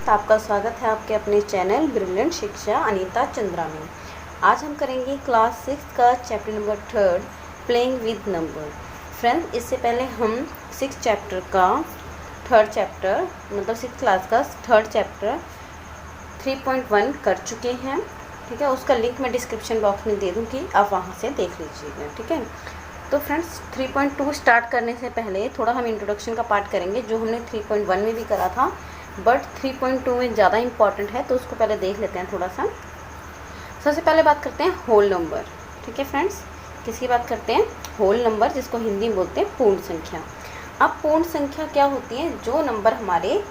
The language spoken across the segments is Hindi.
स्टूडेंट, आपका स्वागत है आपके अपने चैनल ब्रिलियंट शिक्षा अनीता चंद्रा में। आज हम करेंगे क्लास 6 का chapter number 3 playing with number. Friends, इससे पहले हम 6 चैप्टर का थर्ड चैप्टर मतलब 6 क्लास का थर्ड चैप्टर 3.1 कर चुके हैं। ठीक है, उसका लिंक मैं डिस्क्रिप्शन बॉक्स में दे दूँगी, आप वहाँ से देख लीजिएगा। ठीक है, तो फ्रेंड्स 3.2 स्टार्ट करने से पहले थोड़ा हम इंट्रोडक्शन का पार्ट करेंगे, जो हमने 3.1 में भी करा था, बट 3.2 में ज़्यादा इंपॉर्टेंट है, तो उसको पहले देख लेते हैं थोड़ा सा। सबसे पहले बात करते हैं होल नंबर। ठीक है फ्रेंड्स, किसकी बात करते हैं? होल नंबर, जिसको हिंदी में बोलते हैं पूर्ण संख्या। अब पूर्ण संख्या क्या होती है? जो नंबर हमारे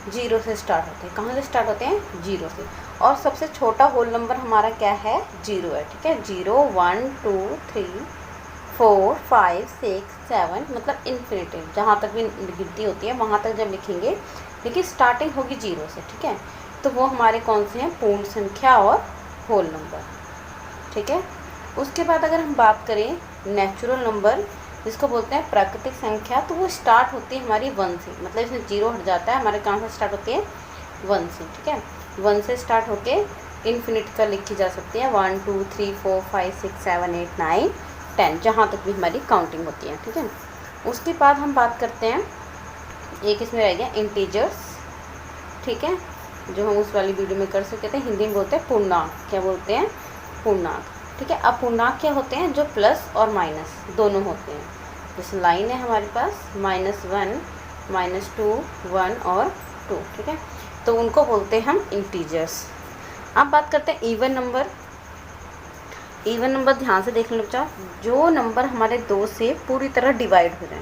0 से स्टार्ट होते हैं। कहाँ से स्टार्ट होते हैं? 0 से। और सबसे छोटा होल नंबर हमारा क्या है? 0 है। ठीक है, 0, 1, 2, 3, 4, 5, 6, 7 मतलब इन्फिनिटिव, जहाँ तक भी गिनती होती है वहाँ तक जब लिखेंगे, लेकिन स्टार्टिंग होगी 0 से। ठीक है, तो वो हमारे कौन से हैं? पूर्ण संख्या और होल नंबर। ठीक है, उसके बाद अगर हम बात करें नेचुरल नंबर, जिसको बोलते हैं प्राकृतिक संख्या, तो वो स्टार्ट होती है हमारी 1 से। मतलब इसमें 0 हट जाता है, हमारे कहाँ से स्टार्ट होती है? 1 से। ठीक है, 1 से स्टार्ट होके इन्फिनिट का लिखी जा सकती है, 1, 2, 3, 4, 5, 6, 7, 8, 9, 10, जहाँ तक भी हमारी काउंटिंग होती है। ठीक है, उसके बाद हम बात करते हैं, एक इसमें रह गया इंटीजर्स। ठीक है, जो हम उस वाली वीडियो में कर चुके थे, हिंदी में बोलते हैं पूर्णांक। क्या बोलते हैं? पूर्णांक। ठीक है, अब पूर्णांक क्या होते हैं? जो प्लस और माइनस दोनों होते हैं। जैसे लाइन है हमारे पास -1, -2, 1 और 2। ठीक है, तो उनको बोलते हैं हम इंटीजर्स। अब बात करते हैं इवन नंबर। इवन नंबर ध्यान से देख लो बच्चा, जो नंबर हमारे 2 से पूरी तरह डिवाइड हो जाए।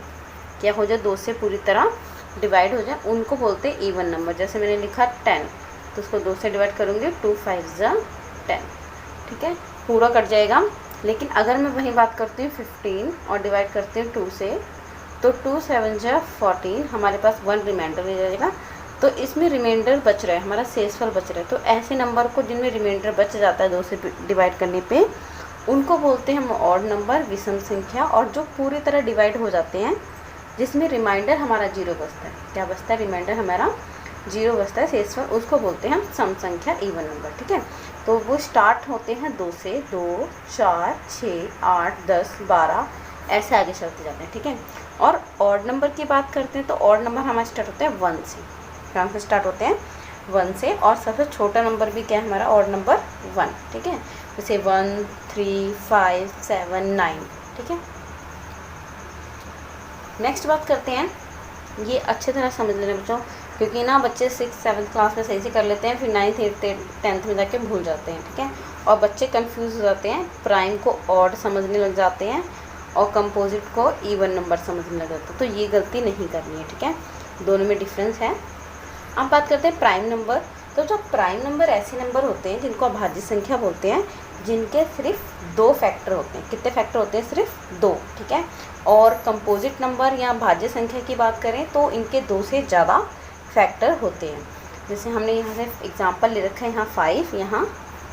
क्या हो जाए? 2 से पूरी तरह डिवाइड हो जाए, उनको बोलते हैं इवन नंबर। जैसे मैंने लिखा 10, तो उसको 2 से डिवाइड करूँगी, 2 5 जा 10। ठीक है, पूरा कट जाएगा। लेकिन अगर मैं वही बात करती हूँ 15 और डिवाइड करती हूँ 2 से, तो 2 7 जा 14, हमारे पास 1 रिमाइंडर रह जाएगा। तो इसमें रिमाइंडर बच रहा है, हमारा शेषफल बच रहा है। तो ऐसे नंबर को जिनमें रिमाइंडर बच जाता है 2 से डिवाइड करने पे, उनको बोलते हैं हम ऑड नंबर, विषम संख्या। और जो पूरी तरह डिवाइड हो जाते हैं, जिसमें रिमाइंडर हमारा 0 बचता है। क्या बचता है? रिमाइंडर हमारा 0 बचता है, शेषफल, उसको बोलते हैं हम सम संख्या, इवन नंबर। ठीक है, तो वो स्टार्ट होते हैं 2 से, 2, 4, 6, 8, 10, 12, ऐसे आगे चलते जाते हैं। ठीक है, और ऑड नंबर की बात करते हैं, तो ऑड नंबर हमारा स्टार्ट होते हैं 1 से। कहाँ से स्टार्ट होते हैं? 1 से। और सबसे छोटा नंबर भी क्या है हमारा? Odd number 1। ठीक है, जैसे 1, 3, 5, 7, 9। ठीक है, नेक्स्ट बात करते हैं, ये अच्छे तरह समझ लेना बच्चों, क्योंकि ना बच्चे 6, 7 क्लास में सही से कर लेते हैं, फिर 9th, 8th, 10th में जाके भूल जाते हैं। ठीक है, और बच्चे कंफ्यूज हो जाते हैं, प्राइम को ऑड समझने लग जाते हैं और कंपोजिट को इवन नंबर समझने लग जाते हैं। तो ये गलती नहीं करनी है। ठीक है, दोनों में डिफरेंस है। अब बात करते हैं प्राइम नंबर। तो जो प्राइम नंबर ऐसे नंबर होते हैं जिनको अभाज्य संख्या बोलते हैं, जिनके सिर्फ 2 फैक्टर होते हैं। कितने फैक्टर होते हैं? सिर्फ 2। ठीक है, और कंपोजिट नंबर या भाज्य संख्या की बात करें तो इनके 2 से ज़्यादा फैक्टर होते हैं। जैसे हमने यहाँ से एग्जांपल ले रखा है, यहाँ 5, यहाँ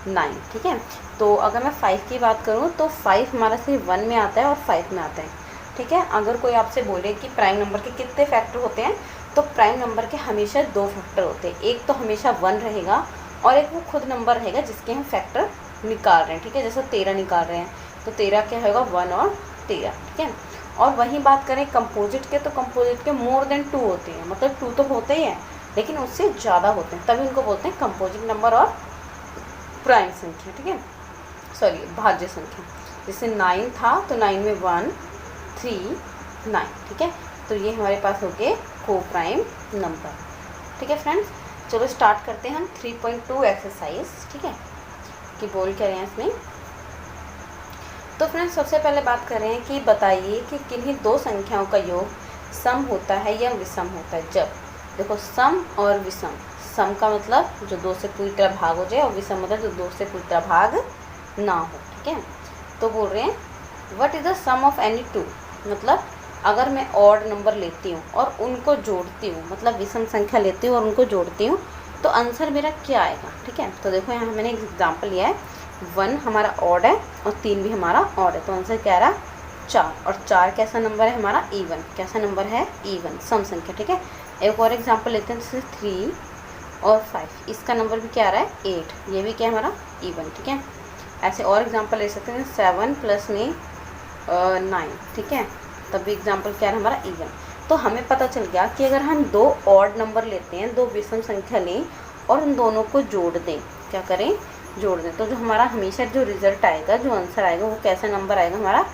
9। ठीक है, तो अगर मैं 5 की बात करूँ तो 5 हमारा सिर्फ 1 में आता है और 5 में आता है। ठीक है, अगर कोई आपसे बोले कि प्राइम नंबर के कितने फैक्टर होते हैं, तो प्राइम नंबर के हमेशा 2 फैक्टर होते हैं। एक तो हमेशा 1 रहेगा और एक वो खुद नंबर रहेगा जिसके हम फैक्टर निकाल रहे हैं। ठीक है, जैसे 13 निकाल रहे हैं, तो 13 क्या होगा? 1 और 13। ठीक है, और वहीं बात करें कंपोजिट के, तो कंपोजिट के मोर देन 2 होते हैं। मतलब 2 तो होते ही हैं, लेकिन उससे ज़्यादा होते हैं, तभी उनको बोलते हैं कंपोजिट नंबर और प्राइम संख्या। ठीक है, सॉरी, भाज्य संख्या। जैसे 9 था, तो 9 में 1, 3, 9। ठीक है, तो ये हमारे पास हो गए को प्राइम नंबर। ठीक है फ्रेंड्स, चलो स्टार्ट करते हैं हम 3.2 एक्सरसाइज। ठीक है, कि बोल क्या रहे हैं इसमें। तो फ्रेंड्स, सबसे पहले बात कर रहे हैं कि बताइए कि किन्हीं 2 संख्याओं का योग सम होता है या विषम होता है। जब देखो, सम और विषम, सम का मतलब जो 2 से पूरी तरह भाग हो जाए, और विषम मतलब जो 2 से पूरी तरह भाग ना हो। ठीक है, तो बोल रहे हैं what is the sum of any 2। मतलब अगर मैं ऑड नंबर लेती हूँ और उनको जोड़ती हूँ, मतलब विषम संख्या लेती हूँ और उनको जोड़ती हूँ, तो आंसर मेरा क्या आएगा। ठीक है, तो देखो यहाँ मैंने एक एग्जांपल लिया है, 1 हमारा ऑड है और 3 भी हमारा ऑड है, तो आंसर क्या आ रहा? 4। और 4 कैसा नंबर है हमारा? इवन। कैसा नंबर है? इवन, सम संख्या। ठीक है, एक और एग्जांपल लेते हैं, जैसे 3, और 5, इसका नंबर भी क्या आ रहा है 8, ये भी क्या है हमारा इवन, ठीक है। ऐसे और एग्जांपल ले सकते हैं 7 प्लस में 9, ठीक है, तब भी एग्जांपल क्या है हमारा इवन। तो हमें पता चल गया कि अगर हम दो ऑड नंबर लेते हैं, दो विषम संख्या लें और उन दोनों को जोड़ दें, क्या करें, जोड़ दें, तो जो हमारा हमेशा जो रिजल्ट आएगा, जो आंसर आएगा वो कैसा नंबर आएगा हमारा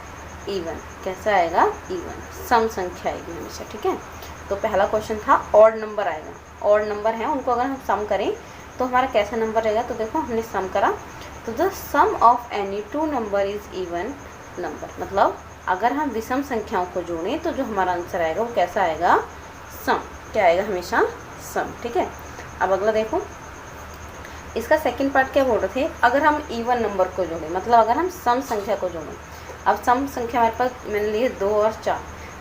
इवन। कैसा आएगा, इवन, सम संख्या आएगी हमेशा, ठीक है। तो पहला क्वेश्चन था ऑड नंबर आएगा, ऑड नंबर है उनको अगर हम सम करें तो हमारा कैसा नंबर रहेगा। तो देखो हमने सम करा, तो the sum of any two number is even number, मतलब अगर हम विषम संख्याओं को जोड़ें तो जो हमारा आंसर आएगा वो कैसा आएगा, सम, क्या आएगा हमेशा सम, ठीक है। अब अगला देखो, इसका सेकंड पार्ट क्या बोल रहे थे, अगर हम इवन नंबर को जोड़ें, मतलब अगर हम सम संख्या को जोड़ें। अब सम संख्या हमारे पास मैंने लिए 2 और 4,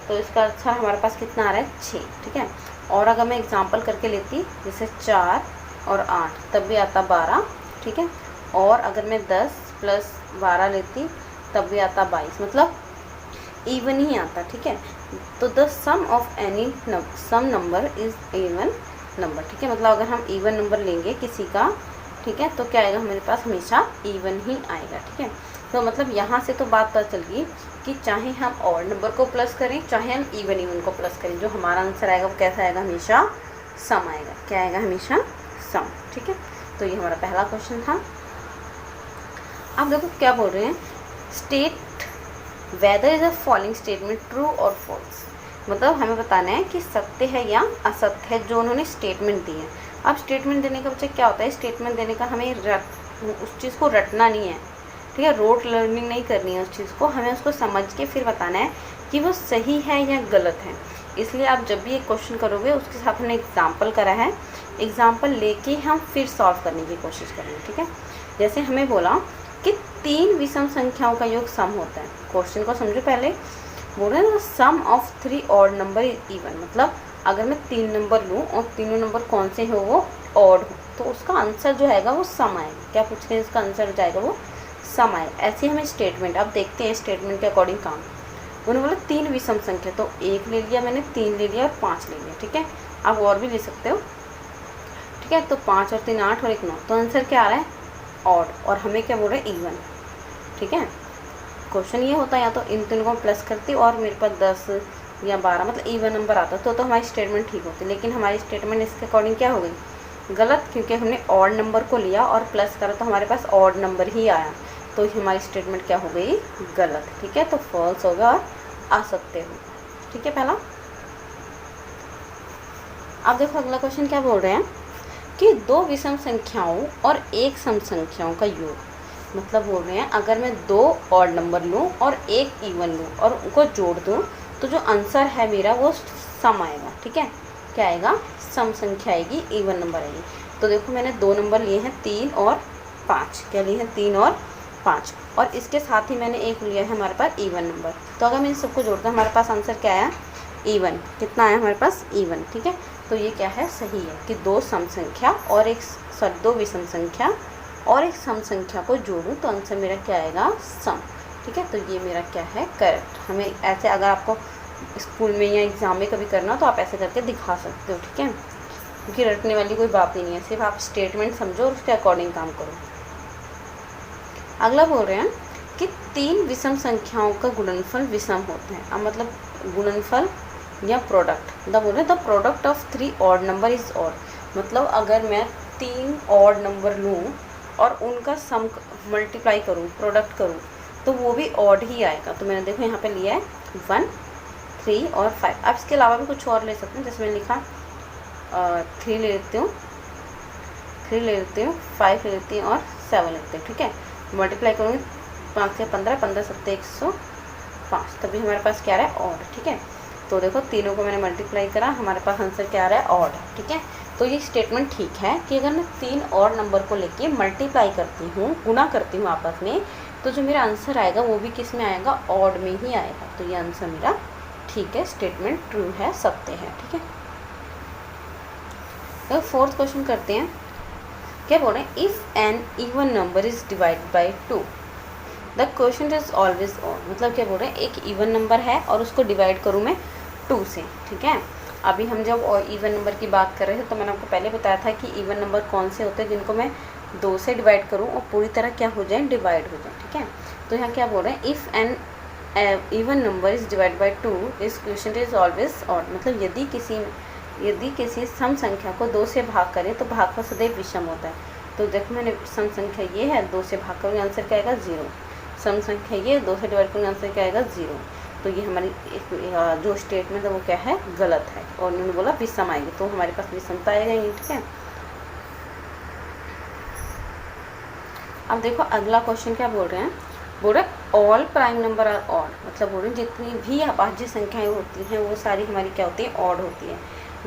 तो इसका आंसर हमारे पास कितना आ रहा है 6, ठीक है। और अगर मैं एग्जांपल करके लेती जैसे 4 और 8 तब भी आता 12, ठीक है। और अगर मैं 10 प्लस 12 लेती तब भी आता 22, मतलब इवन ही आता, ठीक है। तो the sum of any sum number is even number, ठीक है, मतलब अगर हम इवन नंबर लेंगे किसी का, ठीक है, तो क्या आएगा हमारे पास हमेशा इवन ही आएगा, ठीक है। तो मतलब यहाँ से तो बात पता चल गई कि चाहे हम ऑड नंबर को प्लस करें चाहे हम इवन को प्लस करें, जो हमारा आंसर आएगा वो कैसा आएगा, हमेशा सम आएगा, क्या आएगा, हमेशा सम, ठीक है। तो ये हमारा पहला क्वेश्चन था। अब देखो क्या बोल रहे हैं, state whether is a following statement true और फॉल्स, मतलब हमें बताना है कि सत्य है या असत्य है जो उन्होंने स्टेटमेंट दी है। अब स्टेटमेंट देने का बच्चे क्या होता है, स्टेटमेंट देने का हमें उस चीज़ को रटना नहीं है, ठीक है, रोट लर्निंग नहीं करनी है उस चीज़ को, हमें उसको समझ के फिर बताना है कि वो सही है या गलत है। इसलिए आप जब भी एक क्वेश्चन करोगे उसके साथ हमने एग्जाम्पल करा है, एग्जाम्पल लेके हम फिर सॉल्व करने की कोशिश करेंगे, ठीक है। जैसे हमें बोला कि 3 विषम संख्याओं का योग सम होता है, क्वेश्चन को समझो पहले। बोल रहे हैं ना sum of 3 odd number is even, मतलब अगर मैं 3 नंबर लूँ और तीनों नंबर कौन से हो, वो ऑड हो, तो उसका आंसर जो है वो सम आएगा। क्या पूछ रहे हैं, इसका आंसर हो जाएगा वो सम आएगा। ऐसे हमें स्टेटमेंट, अब देखते हैं स्टेटमेंट के अकॉर्डिंग काम। उन्होंने बोला 3 विषम संख्या, तो 1 ले लिया मैंने, 3 ले लिया और 5 ले लिया, ठीक है। आप और भी ले सकते हो, ठीक है। तो 5 और 3 8 और 1 9, तो आंसर क्या आ रहा है ऑड, और हमें क्या बोल रहे हैं इवन, ठीक है। क्वेश्चन ये होता है या तो इन तीनों को प्लस करती और मेरे पास 10 या 12 मतलब इवन नंबर आता तो हमारी स्टेटमेंट ठीक होती, लेकिन हमारी स्टेटमेंट इसके अकॉर्डिंग क्या हो गई, गलत, क्योंकि हमने ऑड नंबर को लिया और प्लस करा तो हमारे पास ऑड नंबर ही आया, तो हमारी स्टेटमेंट क्या हो गई, गलत, ठीक है। तो फॉल्स होगा और असत्य होगा, ठीक है पहला। अब देखो अगला क्वेश्चन क्या बोल रहे हैं कि 2 विषम संख्याओं और 1 सम संख्याओं का योग, मतलब बोल रहे हैं अगर मैं 2 ऑड नंबर लूँ और 1 इवन लूँ और उनको जोड़ दूँ तो जो आंसर है मेरा वो सम आएगा, ठीक है। क्या आएगा, सम संख्या आएगी, इवन नंबर आएगी। तो देखो मैंने 2 नंबर लिए हैं 3 और 5, क्या लिए हैं 3 और 5, और इसके साथ ही मैंने एक लिया है हमारे पास इवन नंबर। तो अगर मैं इन सबको जोड़ता हूँ हमारे पास आंसर क्या आया, इवन, कितना आया हमारे पास इवन, ठीक है। तो ये क्या है, सही है कि 2 सम संख्या और 2 विषम संख्या और 1 सम संख्या को जोड़ूं तो आंसर मेरा क्या आएगा, सम, ठीक है। तो ये मेरा क्या है, करेक्ट। हमें ऐसे अगर आपको स्कूल में या एग्ज़ाम में कभी करना हो तो आप ऐसे करके दिखा सकते हो, ठीक है, क्योंकि रटने वाली कोई बात ही नहीं है, सिर्फ आप स्टेटमेंट समझो और उसके अकॉर्डिंग काम करो। अगला बोल रहे हैं कि 3 विषम संख्याओं का गुणनफल विषम होता है। अब मतलब गुणनफल या प्रोडक्ट, द बोल रहे the product of 3 odd number is odd, मतलब अगर मैं 3 ऑड नंबर लूँ और उनका सम मल्टीप्लाई करूँ, प्रोडक्ट करूँ, तो वो भी ऑड ही आएगा। तो मैंने देखो यहाँ पे लिया है 1 3 और 5। अब इसके अलावा भी कुछ और ले सकते हैं, जैसे मैंने लिखा 3 ले लेती हूँ, 3 ले लेती हूँ, 5 ले लेती हूँ और 7 लेती हूँ, ठीक है। मल्टीप्लाई करूँगी 5 से 15, 15 7 105, तभी हमारे पास क्या आ रहा है, ऑड, ठीक है। तो देखो तीनों को मैंने मल्टीप्लाई करा, हमारे पास आंसर क्या आ रहा है, ऑड, ठीक है। तो ये स्टेटमेंट ठीक है कि अगर मैं 3 और नंबर को लेके मल्टीप्लाई करती हूँ, गुना करती हूँ आपस में, तो जो मेरा आंसर आएगा वो भी किस में आएगा, ऑड में ही आएगा। तो ये आंसर मेरा ठीक है, स्टेटमेंट ट्रू है, सत्य है, ठीक है। तो 4th क्वेश्चन करते हैं। क्या बोल रहे हैं, if an even number is divide by 2 the question is always odd, मतलब क्या बोल रहे हैं एक इवन नंबर है और उसको डिवाइड करूँ मैं 2 से, ठीक है, अभी हम जब इवन नंबर की बात कर रहे थे तो मैंने आपको पहले बताया था कि इवन नंबर कौन से होते हैं जिनको मैं 2 से डिवाइड करूं और पूरी तरह क्या हो जाए, डिवाइड हो जाए। ठीक है, तो यहाँ क्या बोल रहे हैं, if an even number is divide by 2 इस क्वेश्चन इज ऑलवेज ऑड। मतलब यदि किसी सम संख्या को 2 से भाग करें तो भागफल सदैव विषम होता है। तो देखो मैंने सम संख्या ये है, 2 से भाग करूँगी आंसर क्या आएगा, 0। सम संख्या ये 2 से डिवाइड करूँगी आंसर क्या आएगा, 0। तो ये हमारी जो स्टेटमेंट है वो क्या है, गलत है। और उन्होंने बोला विषम आएगी, तो हमारे पास विषमता आएगा ही। ठीक है, अब देखो अगला क्वेश्चन क्या बोल रहे हैं, बोल रहे all prime number are odd. मतलब बोल रहे हैं जितनी भी अभाज्य संख्याएं होती हैं वो सारी हमारी क्या होती है, ऑड होती है।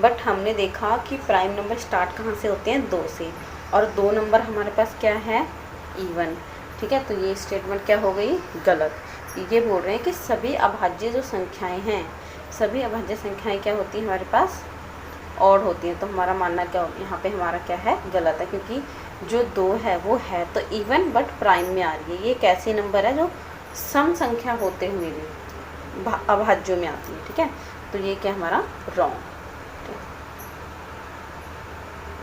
बट हमने देखा कि प्राइम नंबर स्टार्ट कहाँ से होते हैं, 2 से, और 2 नंबर हमारे पास क्या है, इवन। ठीक है, तो ये स्टेटमेंट क्या हो गई, गलत। ये बोल रहे हैं कि सभी अभाज्य जो संख्याएं हैं, सभी अभाज्य संख्याएं क्या होती हैं हमारे पास, ऑड होती हैं। तो हमारा मानना क्या हो, यहाँ पे हमारा क्या है, गलत है, क्योंकि जो 2 है वो है तो इवन बट प्राइम में आ रही है। ये एक ऐसी नंबर है जो सम संख्या होते हुए भी अभाज्यों में आती है। ठीक है, तो ये क्या हमारा रॉन्ग।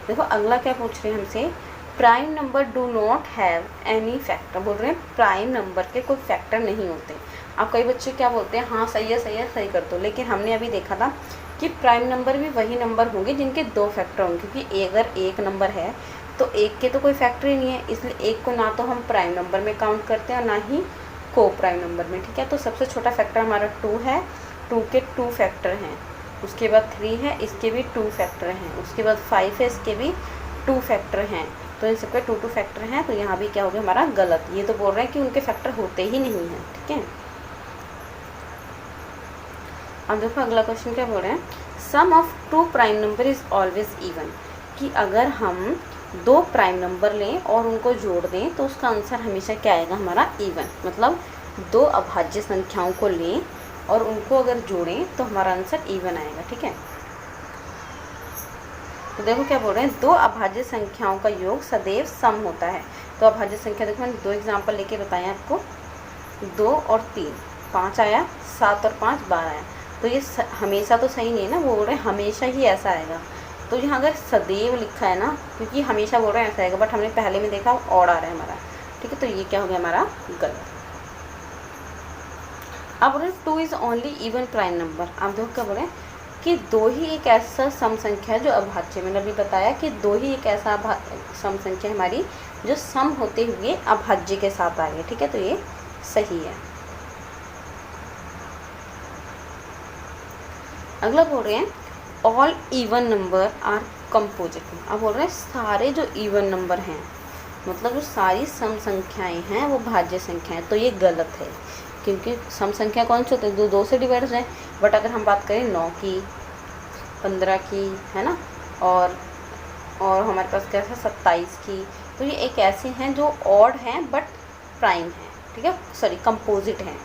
देखो अगला क्या पूछ रहे हैं हमसे, prime number do not have any factor. बोल रहे हैं प्राइम नंबर के कोई फैक्टर नहीं होते। अब कई बच्चे क्या बोलते हैं, हाँ सही है सही है, सही कर दो। लेकिन हमने अभी देखा था कि प्राइम नंबर भी वही नंबर होंगे जिनके 2 फैक्टर होंगे, क्योंकि अगर एक नंबर है तो एक के तो कोई फैक्टर ही नहीं है, इसलिए एक को ना तो हम प्राइम नंबर में काउंट करते हैं और ना ही को प्राइम नंबर में। ठीक है, तो सबसे छोटा फैक्टर हमारा 2 है, 2 के 2 फैक्टर हैं। उसके बाद 3 है, इसके भी 2 फैक्टर हैं। उसके बाद 5 है, इसके भी 2 फैक्टर हैं। तो इन सबके 2 फैक्टर हैं, तो यहाँ भी क्या हो गया हमारा, गलत। ये तो बोल रहे हैं कि उनके फैक्टर होते ही नहीं हैं। ठीक है, अब देखो अगला क्वेश्चन क्या बोल रहे हैं, sum of 2 prime number is always even. कि अगर हम 2 प्राइम नंबर लें और उनको जोड़ दें तो उसका आंसर हमेशा क्या आएगा, हमारा इवन। मतलब 2 अभाज्य संख्याओं को लें और उनको अगर जोड़ें तो हमारा आंसर इवन आएगा। ठीक है, तो देखो क्या बोल रहे हैं, 2 अभाज्य संख्याओं का योग सदैव सम होता है। तो अभाज्य संख्या देखो मैंने 2 एग्जाम्पल लेके बताए आपको, 2 और 3, 5 आया, 7 और 5 12 आया। तो ये हमेशा तो सही नहीं है ना, वो बोल रहे हैं हमेशा ही ऐसा आएगा। तो यहाँ अगर सदैव लिखा है ना, क्योंकि हमेशा बोल रहे हैं ऐसा आएगा, बट हमने पहले में देखा ऑड आ रहा है हमारा। ठीक है, तो ये क्या हो गया हमारा, गलत। अब बोल रहे 2 is only even prime number. अब देखो क्या बोल रहे हैं कि 2 ही एक ऐसा सम संख्या है जो अभाज्य। मैंने अभी बताया कि 2 ही एक ऐसा सम संख्या हमारी जो सम होते हुए अभाज्य के साथ आ रही है। ठीक है, तो ये सही है। अगला बोल रहे हैं all even number are composite. अब बोल रहे हैं सारे जो इवन नंबर हैं, मतलब जो सारी सम संख्याएं हैं वो भाज्य संख्याएं। तो ये गलत है, क्योंकि सम संख्या कौन सी होती है, जो 2 से डिवाइड हो जाए। बट अगर हम बात करें 9 की, 15 की, है ना, और हमारे पास क्या है 27 की, तो ये एक ऐसे हैं जो ऑड हैं बट प्राइम हैं। ठीक है, सॉरी कंपोजिट हैं,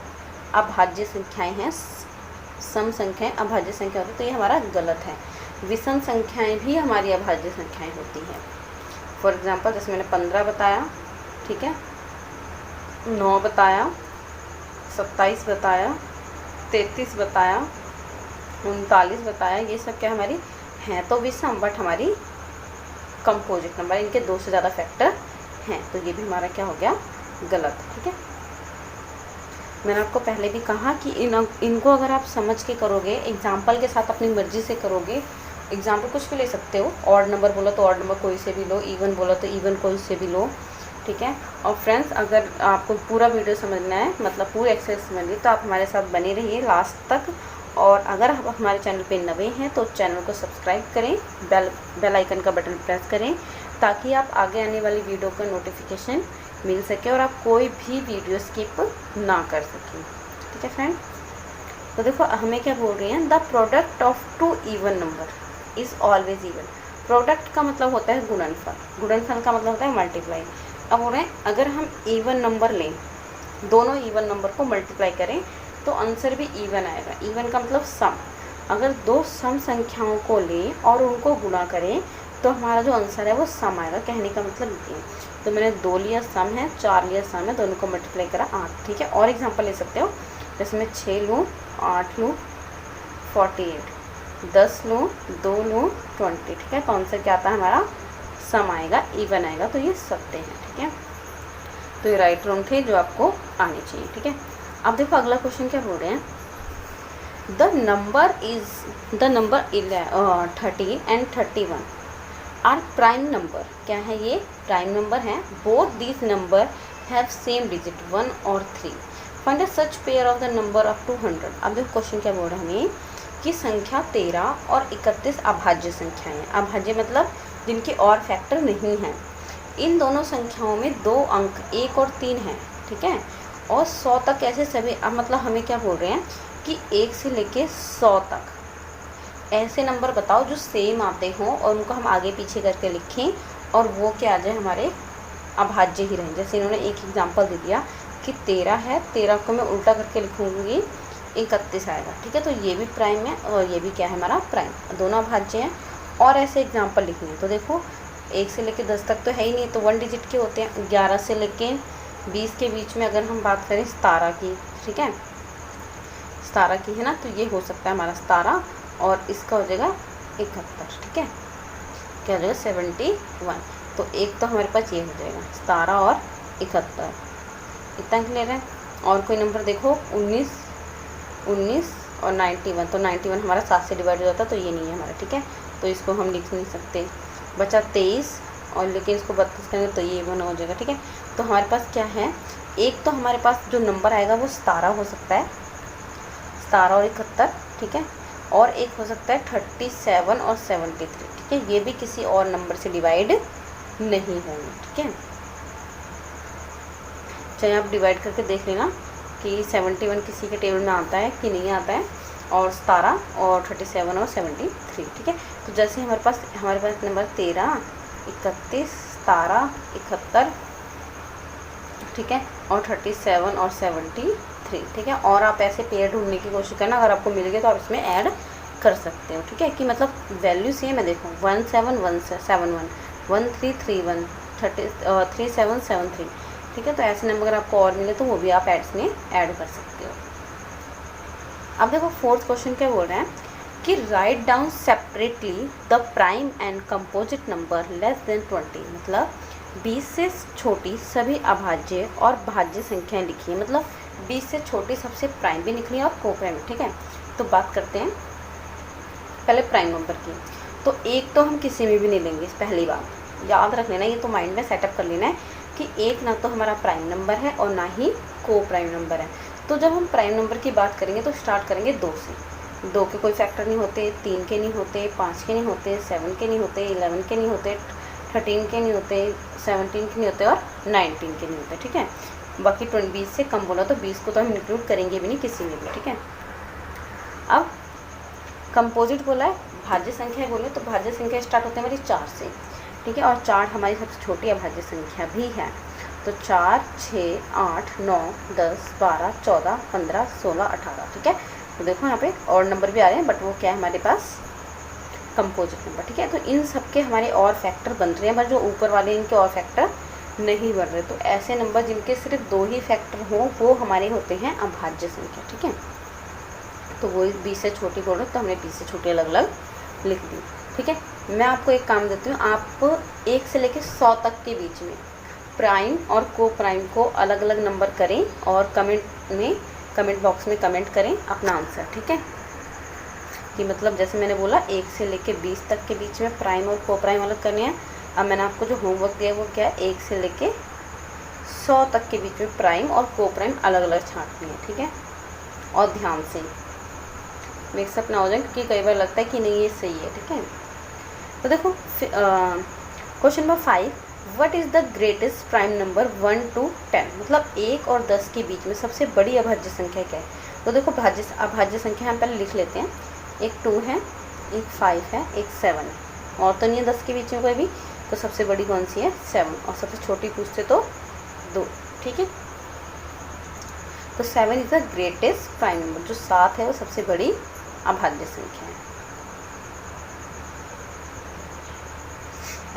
अभाज्य संख्याएं हैं। सम संख्याएं अभाज्य संख्या होती है, तो ये हमारा गलत है। विषम संख्याएं भी हमारी अभाज्य संख्याएं होती हैं। फॉर एग्जांपल जैसे मैंने 15 बताया, ठीक है, 9 बताया, 27 बताया, 33 बताया, 39 बताया, ये सब क्या हमारी हैं तो विषम, बट हमारी कंपोजिट नंबर, इनके 2 से ज़्यादा फैक्टर हैं। तो ये भी हमारा क्या हो गया, गलत। ठीक है, मैंने आपको पहले भी कहा कि इनको अगर आप समझ के करोगे, एग्जाम्पल के साथ अपनी मर्जी से करोगे, एग्जाम्पल कुछ भी ले सकते हो, ऑड नंबर बोला तो ऑड नंबर कोई से भी लो, इवन बोला तो इवन कोई से भी लो। ठीक है, और फ्रेंड्स अगर आपको पूरा वीडियो समझना है, मतलब पूरी एक्सरसाइज समझनी है, तो आप हमारे साथ बने रहिए लास्ट तक। और अगर आप हमारे चैनल पे नए हैं तो चैनल को सब्सक्राइब करें, बेल आइकन का बटन प्रेस करें, ताकि आप आगे आने वाली वीडियो का नोटिफिकेशन मिल सके और आप कोई भी वीडियो स्किप ना कर सकें। ठीक है फ्रेंड, तो देखो हमें क्या बोल रहे हैं, the product of 2 even number is always even. Product का मतलब होता है गुणनफल, गुणनफल का मतलब होता है मल्टीप्लाई। अब बोल रहे हैं अगर हम इवन नंबर लें, दोनों इवन नंबर को मल्टीप्लाई करें तो आंसर भी इवन आएगा। इवन का मतलब सम। अगर 2 सम संख्याओं को लें और उनको गुणा करें तो हमारा जो आंसर है वो सम आएगा। कहने का मतलब ये, तो मैंने 2 लिया सम है, 4 लिया सम है, दोनों को मल्टीप्लाई करा 8। ठीक है, और एग्जांपल ले सकते हो, जैसे मैं 6 लूँ, 8 लूँ, 48, 10 लूँ, 2 लूँ, 20, ठीक है। कौन सा क्या आता है हमारा, सम आएगा, इवन आएगा, तो ये सत्य है, ठीक है। तो ये राइट रॉन्ग थे जो आपको आने चाहिए, ठीक है। अब देखो अगला क्वेश्चन क्या बोल रहे हैं, the number 13 and 31 are prime number. क्या है ये, प्राइम नंबर है। Both this number have same digit 1 और 3, find such pair of the number of 200। अब देखो क्वेश्चन क्या बोल रहे हैं हमें कि संख्या 13 और 31 अभाज्य संख्याएं हैं। अभाज्य मतलब जिनके और फैक्टर नहीं हैं। इन दोनों संख्याओं में 2 अंक 1 और 3 हैं, ठीक है। और 100 तक ऐसे सभी, अब मतलब हमें क्या बोल रहे हैं कि 1 से लेके 100 तक ऐसे नंबर बताओ जो सेम आते हों और उनको हम आगे पीछे करके लिखें और वो क्या आ जाए, हमारे अभाज्य ही रहें। जैसे इन्होंने एक एग्जांपल दे दिया कि 13 है, 13 को मैं उल्टा करके लिखूँगी 31 आएगा, ठीक है। तो ये भी प्राइम है और ये भी क्या है हमारा प्राइम, दोनों अभाज्य हैं। और ऐसे एग्जाम्पल लिखने हैं तो देखो 1 से लेके 10 तक तो है ही नहीं, तो 1 डिजिट के होते हैं। 11 से लेके 20 के बीच में अगर हम बात करें 17 की, ठीक है, 17 की है ना, तो ये हो सकता है हमारा 17 और इसका हो जाएगा 71, ठीक है। क्या हो जाएगा 71। तो एक तो हमारे पास ये हो जाएगा 17 और 71, इतना क्लियर है। और कोई नंबर देखो 19 और 91, तो 91 हमारा 7 से डिवाइड हो जाता है, तो ये नहीं है हमारा, ठीक है। तो इसको हम लिख नहीं सकते। बचा 23 और लेकिन इसको 32 करेंगे तो ये 1 हो जाएगा, ठीक है। तो हमारे पास क्या है, एक तो हमारे पास जो नंबर आएगा वो 17 हो सकता है, 17 और 71, ठीक है। और एक हो सकता है 37 और 73, ठीक है। ये भी किसी और नंबर से डिवाइड नहीं होंगे, ठीक है। चाहे आप डिवाइड करके देख लेना कि 71 किसी के टेबल में आता है कि नहीं आता है, और 17 और 37 और 73, ठीक है। तो जैसे हमारे पास नंबर 13, 31, 17, 71, ठीक है, और 37 और 73, ठीक है। और आप ऐसे पेयर ढूंढने की कोशिश करना, अगर आपको मिल गए तो आप इसमें ऐड कर सकते हो, ठीक है। कि मतलब वैल्यू सेम है, देखो 1771, 1331, 3773, ठीक है। तो ऐसे नंबर अगर आपको और मिले तो वो भी आप इसमें ऐड कर सकते हो। अब देखो फोर्थ क्वेश्चन क्या बोल रहे हैं कि write down separately the prime and composite number less than 20, मतलब 20 से छोटी सभी अभाज्य और भाज्य संख्याएं लिखी है। मतलब 20 से छोटी सबसे प्राइम भी निकली और को प्राइम, ठीक है। तो बात करते हैं पहले प्राइम नंबर की। तो एक तो हम किसी में भी नहीं लेंगे, पहली बात याद रख लेना, ये तो माइंड में सेटअप कर लेना है कि एक ना तो हमारा प्राइम नंबर है और ना ही को प्राइम नंबर है। तो जब हम प्राइम नंबर की बात करेंगे तो स्टार्ट करेंगे 2 से। 2 के कोई फैक्टर नहीं होते, 3 के नहीं होते, 5 के नहीं होते, 7 के नहीं होते, 11 के नहीं होते, 13 के नहीं होते, 17 के नहीं होते और 19 के नहीं होते, ठीक है। बाकी 20 से कम बोला तो 20 को तो हम इंक्लूड करेंगे भी नहीं किसी में भी, ठीक है। अब कंपोजिट बोला है, भाज्य संख्या बोले तो भाज्य संख्या स्टार्ट होते हैं हमारी 4 से, ठीक है। और 4 हमारी सबसे छोटी अभाज्य संख्या भी है। तो 4, 6, 8, 9, 10, 12, 14, 15, 16, 18, ठीक है। तो देखो यहाँ पे और नंबर भी आ रहे हैं, बट वो क्या है हमारे पास कंपोजिट नंबर, ठीक है। तो इन सब के हमारे और फैक्टर बन रहे हैं, बट जो ऊपर वाले इनके और फैक्टर नहीं बन रहे। तो ऐसे नंबर जिनके सिर्फ 2 ही फैक्टर हों वो हमारे होते हैं अभाज्य संख्या, ठीक है। तो वो 20 से छोटी बोल रहे तो हमने 20 से छोटी अलग अलग लिख दी, ठीक है। मैं आपको एक काम देती हूँ, आप 1 से लेकर 100 तक के बीच में प्राइम और को प्राइम को अलग अलग नंबर करें और कमेंट बॉक्स में कमेंट करें अपना आंसर, ठीक है। कि मतलब जैसे मैंने बोला 1 से लेकर 20 तक के बीच में प्राइम और को प्राइम अलग करने हैं। अब मैंने आपको जो होमवर्क दिया है वो क्या है, 1 से लेकर 100 तक के बीच में प्राइम और को प्राइम अलग अलग छांटनी है, ठीक है। और ध्यान से मिक्सअप ना हो जाए, क्योंकि कई बार लगता है कि नहीं ये सही है, ठीक है। तो देखो question number 5, what is the greatest prime number 1 to 10, मतलब 1 और 10 के बीच में सबसे बड़ी अभाज्य संख्या क्या है। तो देखो अभाज्य संख्या हम पहले लिख लेते हैं, एक 2 है, एक 5 है, एक 7 है, और तो नहीं है 10 के बीच में कोई भी। तो सबसे बड़ी कौन सी है, 7, और सबसे छोटी पूछते तो 2, ठीक है। तो 7 is the greatest prime number, जो 7 है वो सबसे बड़ी अभाज्य संख्या है।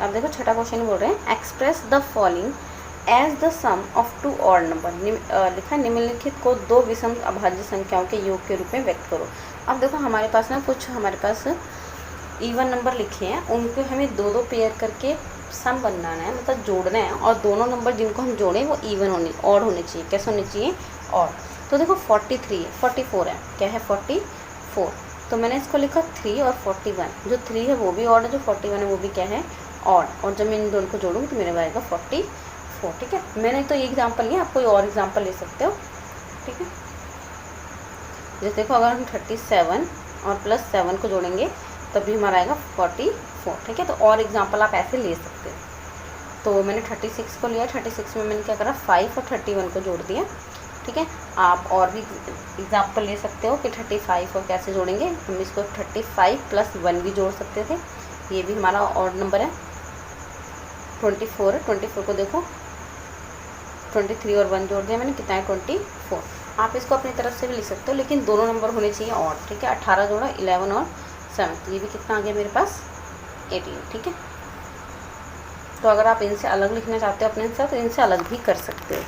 अब देखो छठा क्वेश्चन बोल रहे हैं, express the following as the sum of 2 odd number. लिखा निम्नलिखित को 2 विषम अभाज्य संख्याओं के योग के रूप में व्यक्त करो। अब देखो हमारे पास ना कुछ हमारे पास इवन नंबर लिखे हैं, उनको हमें दो दो पेयर करके सम बनाना है, मतलब जोड़ना है, और दोनों नंबर जिनको हम जोड़ें वो इवन होने ऑड होने चाहिए। कैसे होने चाहिए? ऑड। तो देखो 43 है, 44 है, क्या है 44, तो मैंने इसको लिखा 3 और 41, जो 3 है वो भी ऑड है, जो 41 है वो भी क्या है? ऑड। और जब मैं इन दोनों को जोड़ूँगी तो मेरे आएगा 44। ठीक है, मैंने तो ये एग्जाम्पल लिया, आप कोई और एग्जाम्पल ले सकते हो। ठीक है, जैसे देखो अगर हम 37 और प्लस 7 को जोड़ेंगे तब भी हमारा आएगा 44। ठीक है, तो और एग्जांपल आप ऐसे ले सकते हो। तो मैंने 36 को लिया, 36 में मैंने क्या करा 5 और 31 को जोड़ दिया। ठीक है, आप और भी एग्जांपल ले सकते हो कि 35 को कैसे जोड़ेंगे। हम इसको 35 प्लस 1 भी जोड़ सकते थे, ये भी हमारा ऑड नंबर है। 24 है, 24 को देखो 23 और 1 जोड़ दिया मैंने, कितना है 24। आप इसको अपनी तरफ से भी लिख सकते हो, लेकिन दोनों नंबर होने चाहिए ऑड। ठीक है, 18 जोड़ा 11 और 7, तो ये भी कितना आ गया मेरे पास 18। ठीक है, तो अगर आप इनसे अलग लिखना चाहते हो अपने साथ तो इनसे अलग भी कर सकते हो।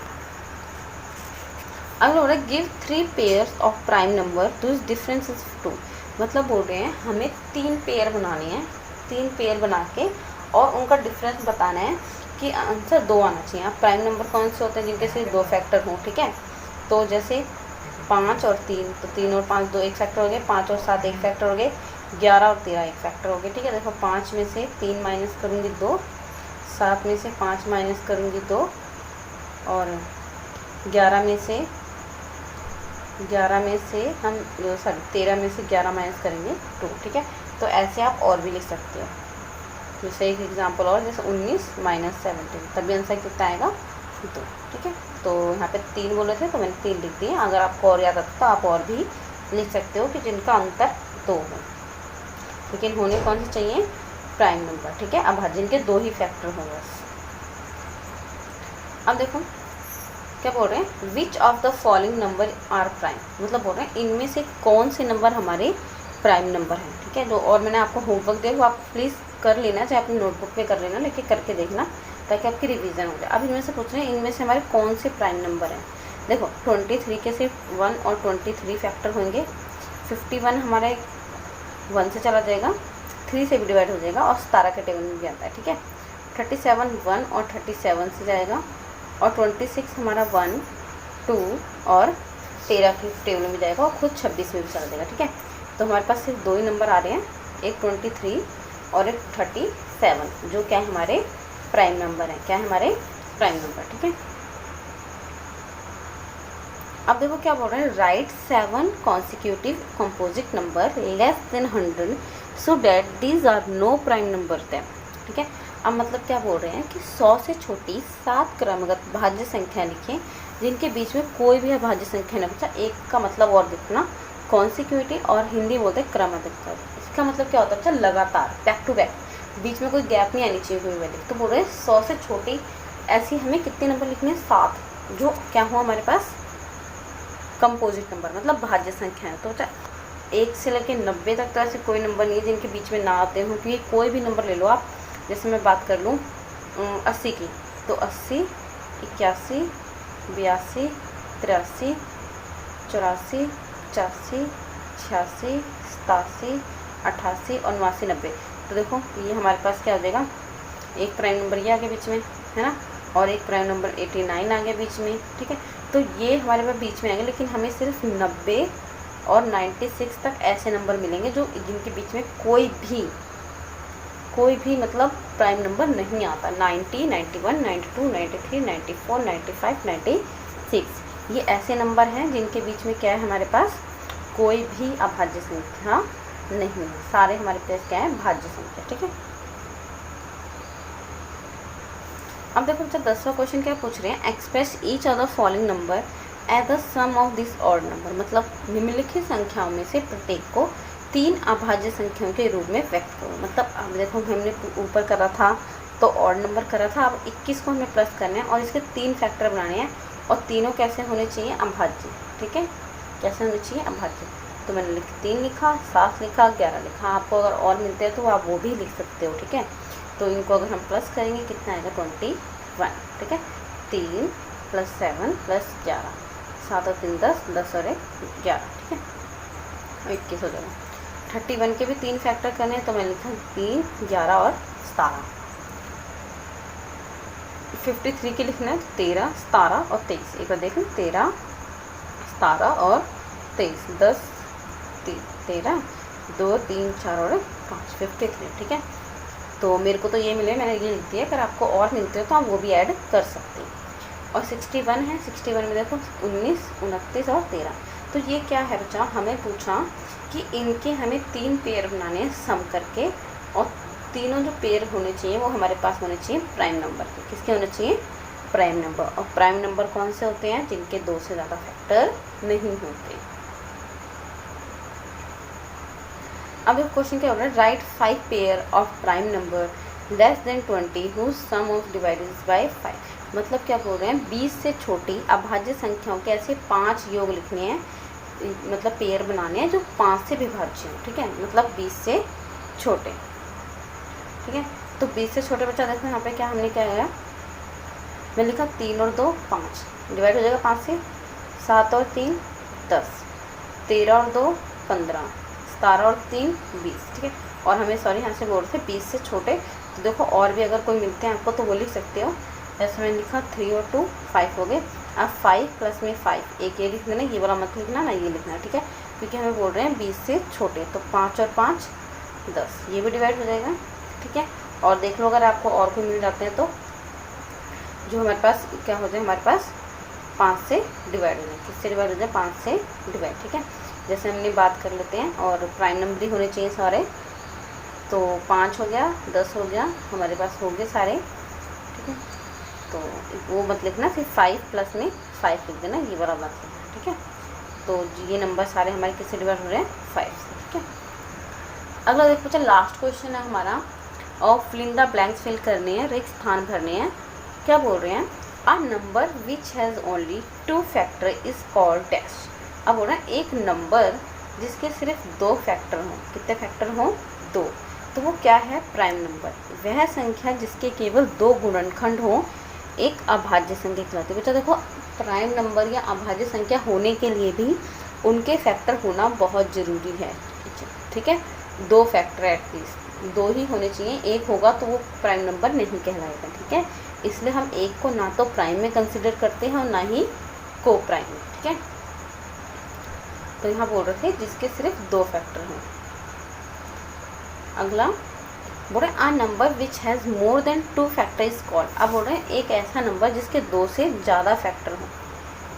अगला हो रहा है give 3 pairs of prime number दूस डिफरेंस इज 2। मतलब बोल रहे हैं हमें 3 पेयर बनाने हैं, 3 पेयर बना के और उनका डिफरेंस बताना है कि आंसर 2 आना चाहिए। अब प्राइम नंबर कौन से होते हैं? जिनके सिर्फ 2 फैक्टर हों। ठीक है, तो जैसे 5 और 3, तो 3 और 5 2 एक फैक्टर हो गए, 5 और 7 एक फैक्टर हो गए, 11 और 13 एक फैक्टर हो गए। ठीक है, देखो 5 में से 3 माइनस करूँगी 2, 7 में से 5 माइनस करूँगी 2, और 11 में से हम 13 में से 11 माइनस करेंगे 2। ठीक है, तो ऐसे आप और भी लिख सकते हो। जैसे एक एग्जांपल और, जैसे 19 माइनस 17, तभी आंसर कितना आएगा 2। ठीक है, तो यहाँ पे 3 बोले थे तो मैंने 3 लिख दिए। अगर आपको और याद आता तो आप और भी लिख सकते हो कि जिनका अंतर 2 हो, लेकिन होने कौन से चाहिए? Prime number. ठीक है, अब जिनके 2 ही फैक्टर हो बस। अब देखो क्या बोल रहे हैं, which of the following number are prime. मतलब बोल रहे हैं इनमें से कौन से नंबर हमारे प्राइम नंबर हैं। ठीक है, जो और मैंने आपको होमवर्क दिया वो आप प्लीज़ कर लेना, चाहे अपनी नोटबुक में कर लेना, लेकिन करके देखना ताकि आपकी रिवीजन हो जाए। अब इनमें से पूछ रहे हैं इनमें से हमारे कौन से प्राइम नंबर हैं। देखो 23 के सिर्फ 1 और 23 फैक्टर होंगे, 51 हमारे 1 से चला जाएगा, 3 से भी डिवाइड हो जाएगा, और 17 के टेबल में भी आता है। ठीक है, 37 1 और 37 से जाएगा, और 26 हमारा 1 2 और 13 की टेबल में जाएगा, और खुद 26 में भी चला जाएगा। ठीक है, तो हमारे पास सिर्फ 2 ही नंबर आ रहे हैं, एक 23 और एक 37, जो क्या हमारे प्राइम नंबर है। क्या है हमारे प्राइम नंबर। ठीक है, अब देखो क्या बोल रहे हैं, write 7 consecutive composite number less than 100 so that these are no prime number them. ठीक है, अब मतलब क्या बोल रहे हैं कि 100 से छोटी 7 क्रमगत भाज्य संख्या लिखें जिनके बीच में कोई भी अभाज्य संख्या न बचा। एक का मतलब और देखना, कॉन्सिक्यूटिव और हिंदी बोलते हैं क्रमगत। इसका मतलब क्या होता है बच्चा? लगातार, बैक टू बैक, बीच में कोई गैप नहीं आनी चाहिए कोई वैल्यू। तो बोल रहे हैं 100 से छोटी ऐसी हमें कितने नंबर लिखने हैं? 7, जो क्या हो हमारे पास कंपोजिट नंबर, मतलब भाज्य संख्या है। तो बच्चा 1 से लेकर 90 तक तो ऐसे कोई नंबर नहीं है जिनके बीच में ना आते हों, क्योंकि कोई भी नंबर ले लो आप। जैसे मैं बात कर लूँ 80 की, तो 80 81 82 83 84 85 86 87 88 और 89 90। तो देखो ये हमारे पास क्या हो जाएगा, एक प्राइम नंबर ये आगे बीच में है ना, और एक प्राइम नंबर 89 आ गया बीच में। ठीक है, तो ये हमारे पास बीच में आएंगे, लेकिन हमें सिर्फ 90 और 96 तक ऐसे नंबर मिलेंगे जो जिनके बीच में कोई भी मतलब प्राइम नंबर नहीं आता। 90 91 92 93 94 95 96 ये ऐसे नंबर हैं जिनके बीच में क्या है हमारे पास कोई भी अभाज्य संख्या नहीं है, सारे हमारे पास क्या है भाज्य संख्या। ठीक है, अब देखो बच्चा 10वां क्वेश्चन क्या पूछ रहे हैं, express each of the following number as the sum of this odd number. मतलब निम्नलिखित संख्याओं में से प्रत्येक को 3 अभाज्य संख्याओं के रूप में व्यक्त करो। मतलब अब देखो हमने ऊपर करा था तो ऑड नंबर करा था, अब 21 को हमें प्लस करना है और इसके 3 फैक्टर बनाने हैं, और तीनों कैसे होने चाहिए? अभाज्य। ठीक है, कैसे होने चाहिए? अभाज्य। तो मैंने 3 लिखा, 7 लिखा, 11 लिखा। आपको अगर और मिलते हैं तो आप वो भी लिख सकते हो। ठीक है, तो इनको अगर हम प्लस करेंगे कितना आएगा? 21। ठीक है, 3 + 7 + 11, 7 और 3 10, 10 और 1 11। ठीक है, 21 हो जाएगा। 31 के भी 3 फैक्टर करने हैं तो मैं लिखा 3, 11 और 17। 53 के लिखना है तो 13, 17 और 23। एक बार देखें 13, 17 और 23, 10, 13, 2, 3, 4 और 5, 53। ठीक है, तो मेरे को तो ये मिले, मैंने ये लिख दिया। अगर आपको और मिलते हो तो आप वो भी ऐड कर सकते हैं। और 61 है, 61 में देखो 19, 29 और 13। तो ये क्या है बच्चा, हमें पूछा कि इनके हमें 3 पेयर बनाने हैं सम करके, और तीनों जो पेयर होने चाहिए वो हमारे पास होने चाहिए प्राइम नंबर के। किसके होने चाहिए? Prime number. और प्राइम नंबर कौन से होते हैं? जिनके 2 से ज़्यादा फैक्टर नहीं होते। अब एक क्वेश्चन क्या हो रहा है, write 5 pair of prime number less than 20 whose sum of divided by 5। मतलब क्या बोल रहे हैं, 20 से छोटी अभाज्य संख्याओं के ऐसे 5 योग लिखने हैं, मतलब पेयर बनाने हैं जो 5 से विभाज्य हो। ठीक है, मतलब 20 से छोटे। ठीक है, तो 20 से छोटे बच्चा देखो यहाँ पे क्या हमने क्या किया, मैं लिखा 3 और 2 5, डिवाइड हो जाएगा 5 से, 7 और 3 10, 13 और 2 15, 17 और 3 20। ठीक है, और हमें सॉरी यहाँ से बोल थे 20 से छोटे। तो देखो और भी अगर कोई मिलते हैं आपको तो वो लिख सकते हो। जैसे मैंने लिखा 3 और 2 5 हो गए। अब 5 प्लस में 5, एक ये लिख देना, ये वाला मत लिखना ना, ये लिखना। ठीक है, क्योंकि हमें बोल रहे हैं 20 से छोटे। तो 5 और 5 10, ये भी डिवाइड हो जाएगा। ठीक है, और देख लो अगर आपको और कोई मिल जाते हैं तो जो हमारे पास क्या हो जाए, हमारे पास 5 से डिवाइड हो जाए। किससे डिवाइड हो जाए? 5 से डिवाइड। ठीक है, जैसे हमने बात कर लेते हैं, और प्राइम नंबर ही होने चाहिए सारे। तो 5 हो गया, 10 हो गया, हमारे पास हो गए सारे। ठीक है, तो वो मत लिखना, फिर 5 प्लस में 5 लिख देना, ये वाला मत लिखना। ठीक है, तो ये नंबर सारे हमारे किससे डिवाइड हो रहे हैं? 5 से। ठीक है, अगला देखो बच्चा, लास्ट क्वेश्चन है हमारा, और fill in the blanks fill करने हैं, रिक्त स्थान भरने हैं। क्या बोल रहे हैं, a number which has only 2 factor is called dash. अब बोल रहे हैं एक नंबर जिसके सिर्फ 2 फैक्टर हों। कितने फैक्टर हों? 2। तो वो क्या है? Prime number. वह संख्या जिसके केवल 2 गुणनखंड हों एक अभाज्य संख्या कहलाती है। बच्चा देखो, प्राइम नंबर या अभाज्य संख्या होने के लिए भी उनके फैक्टर होना बहुत ज़रूरी है। ठीक है, 2 फैक्टर एटलीस्ट 2 ही होने चाहिए, एक होगा तो वो प्राइम नंबर नहीं कहलाएगा। ठीक है, इसलिए हम एक को ना तो प्राइम में कंसिडर करते हैं और ना ही को प्राइम में। ठीक है, तो यहाँ बोल रहे थे जिसके सिर्फ 2 फैक्टर हैं। अगला बोल रहे हैं a number which has more than 2 factor is called. अब बोल रहे हैं एक ऐसा नंबर जिसके 2 से ज़्यादा फैक्टर हो।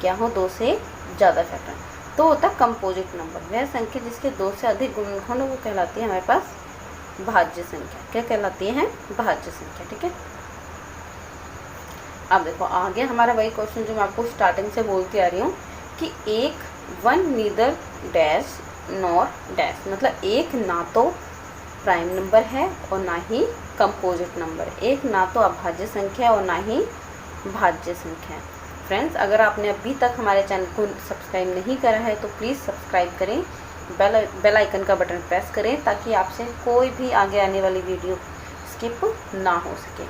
क्या हो? 2 से ज़्यादा फैक्टर। तो होता है कंपोजिट नंबर। वह संख्या जिसके 2 से अधिक गुणनखंड वो कहलाती है हमारे पास भाज्य संख्या। क्या कहलाती है? भाज्य संख्या। ठीक है, अब देखो आगे हमारा वही क्वेश्चन जो मैं आपको स्टार्टिंग से बोलती आ रही हूँ कि एक 1 नीदर डैश नॉर डैश, मतलब एक ना तो प्राइम नंबर है और ना ही कंपोजिट नंबर, एक ना तो अभाज्य संख्या और ना ही भाज्य संख्या है। फ्रेंड्स, अगर आपने अभी तक हमारे चैनल को सब्सक्राइब नहीं करा है तो प्लीज़ सब्सक्राइब करें, बेल आइकन का बटन प्रेस करें ताकि आपसे कोई भी आगे आने वाली वीडियो स्किप ना हो सके।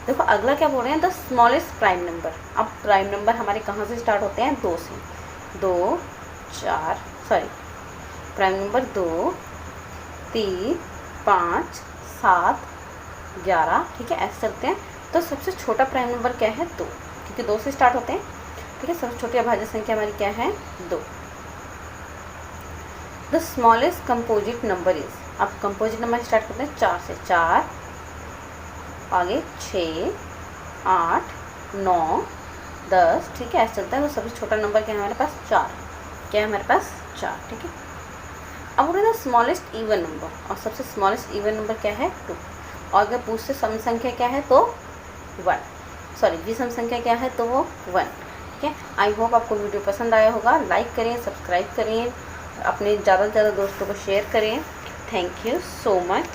देखो अगला क्या बोल रहे हैं, द स्मॉलेस्ट प्राइम नंबर। अब प्राइम नंबर हमारे कहाँ से स्टार्ट होते हैं? 2 से। 2 4 सॉरी प्राइम नंबर 2 3 5 7 11। ठीक है, ऐसे चलते हैं। तो सबसे छोटा प्राइम नंबर क्या है? 2, क्योंकि 2 से स्टार्ट होते हैं। ठीक है, सबसे छोटी अभाज्य संख्या हमारी क्या है? 2। The smallest composite number is. अब कंपोजिट नंबर स्टार्ट करते हैं 4 से। 4 आगे 6 8 9 10। ठीक है, ऐसे चलता है। तो सबसे छोटा नंबर क्या है हमारे पास? 4। क्या है हमारे पास? 4। ठीक है, अब बोल रहे हैं स्मॉलेस्ट इवन नंबर, और सबसे स्मॉलेस्ट इवन नंबर क्या है? 2। और अगर पूछते सम संख्या क्या है तो 1, सॉरी विषम संख्या क्या है तो वो 1। ठीक है, आई होप आपको वीडियो पसंद आया होगा। लाइक करें, सब्सक्राइब करें, अपने ज़्यादा से ज़्यादा दोस्तों को शेयर करें। Thank you so much.